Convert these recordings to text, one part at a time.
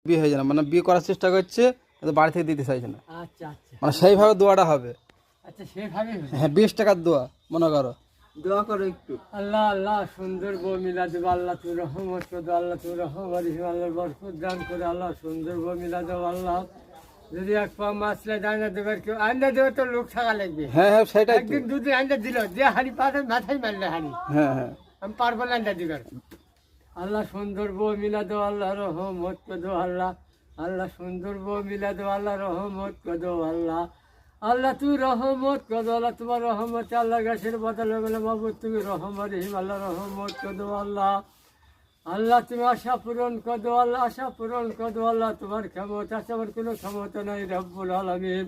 বিয়ে হয়ে যায় না, মানে বিয়ে করার চেষ্টা করছে কিন্তু বাড়ি থেকে দিতে চাইছে না। আচ্ছা আচ্ছা মানে সেইভাবে দোয়াটা হবে। আচ্ছা সেভাবে হ্যাঁ 20 টাকার দোয়া মনে করো। দোয়া করো একটু। আল্লাহ আল্লাহ সুন্দর বউ মিলা দেবো আল্লাহ তুই রহমত করে দাও আল্লাহ তুই রহমত আল্লাহ বরকত দান করে আল্লাহ সুন্দর বউ মিলা দেবো আল্লাহ। যদি এক পা মাছলে আইনা দেবার কেউ আইনা দেবে তো লোক থাকা লাগবে। হ্যাঁ হ্যাঁ সেটাই তো। একদিন দুদিন আইনা দিল যে হাড়ি পাতে মাথায় মারলে হাড়ি হ্যাঁ হ্যাঁ আমি পারবো না আইনা দিবার। আল্লাহ সুন্দর বউ মিলা দেবো আল্লাহ রহমত করে দেবো আল্লাহ। আল্লাহ সুন্দর বউ মিলা দেবো আল্লাহ রহমত করে দেবো আল্লাহ। আল্লাহ তুই রহমত কর আল্লাহ তোমার রহমত আল্লাহ গাছের বদলে বলে বাবু তুমি রহমত রহিম আল্লাহ রহমত কর আল্লাহ। আল্লাহ তুমি আশা পূরণ কর আল্লাহ আশা পূরণ কর আল্লাহ তোমার ক্ষমতা আছে আমার কোনো ক্ষমতা নাই রব্বুল আলামিন।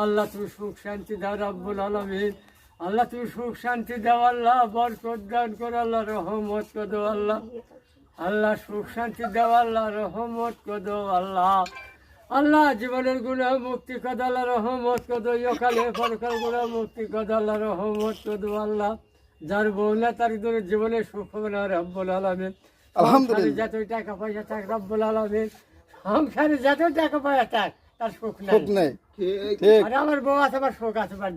আল্লাহ তুমি সুখ শান্তি দাও রব্বুল আলামিন। আল্লাহ তুমি সুখ শান্তি দাও আল্লাহ বরকত দান কর আল্লাহ রহমত কর আল্লাহ। আল্লাহ সুখ শান্তি দাও আল্লাহ রহমত কর আল্লাহ। আল্লাহ জীবনের গুণা মুক্তি কদ আল্লাহ রহমত কদ ইয়কালে পরকাল গুণা মুক্তি কদ আল্লাহ রহমত কদ আল্লাহ। যার বউ না তার জীবনে সুখ হবে না রব্বুল আলামিন। আলহামদুলিল্লাহ। যত টাকা পয়সা থাক রব্বুল আলামিন সংসারে যত টাকা পয়সা থাক তার সুখ নাই। ঠিক নাই। ঠিক। ঠিক। আর আমার বউ আছে আমার সুখ আছে বাড়ি।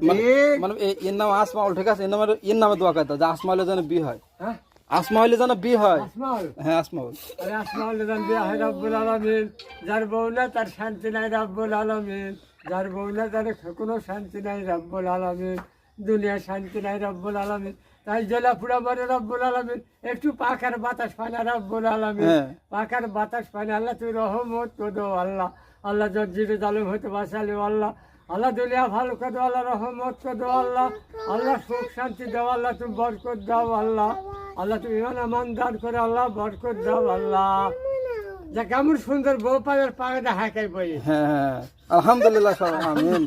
মানে এর নাম আসমাউল, ঠিক আছে? এর নামে দোয়া করতে যে আসমাউলের যেন বিয়ে হয়। হ্যাঁ আসমাউলের যেন বিয়ে হয়। আসমাউল হ্যাঁ আসমাউল। আরে আসমাউল জান বিয়া হয় রব্বুল আলামিন। যার বউ না তার শান্তি নাই রব্বুল আলামিন। যার বউ না তার কোনো শান্তি নাই রব্বুল আলামিন। দুনিয়ার শান্তি নাই রব্বুল আলামিন। তাই জেলা পুরা মরে রব্বুল আলামিন একটু পাখার বাতাস পায় না রব্বুল আলামিন। হ্যাঁ। পাখার বাতাস পায় না আল্লাহ তুই রহমত কর আল্লাহ। আল্লাহ জজ্জিরে জালেম হতে বাঁচালে আল্লাহ। আল্লাহ দুনিয়া ভালো করে দাও আল্লাহ রহমত করে দাও আল্লাহ। আল্লাহ সুখ শান্তি দাও আল্লাহ তুমি বরকত দাও আল্লাহ। আল্লাহ তুমি ইমান আমান দান করে আল্লাহ বরকত দাও আল্লাহ। যা কেমন সুন্দর বউ পাবে পাবে হাঁকাই বই। হ্যাঁ হ্যাঁ আলহামদুলিল্লাহ, আমিন।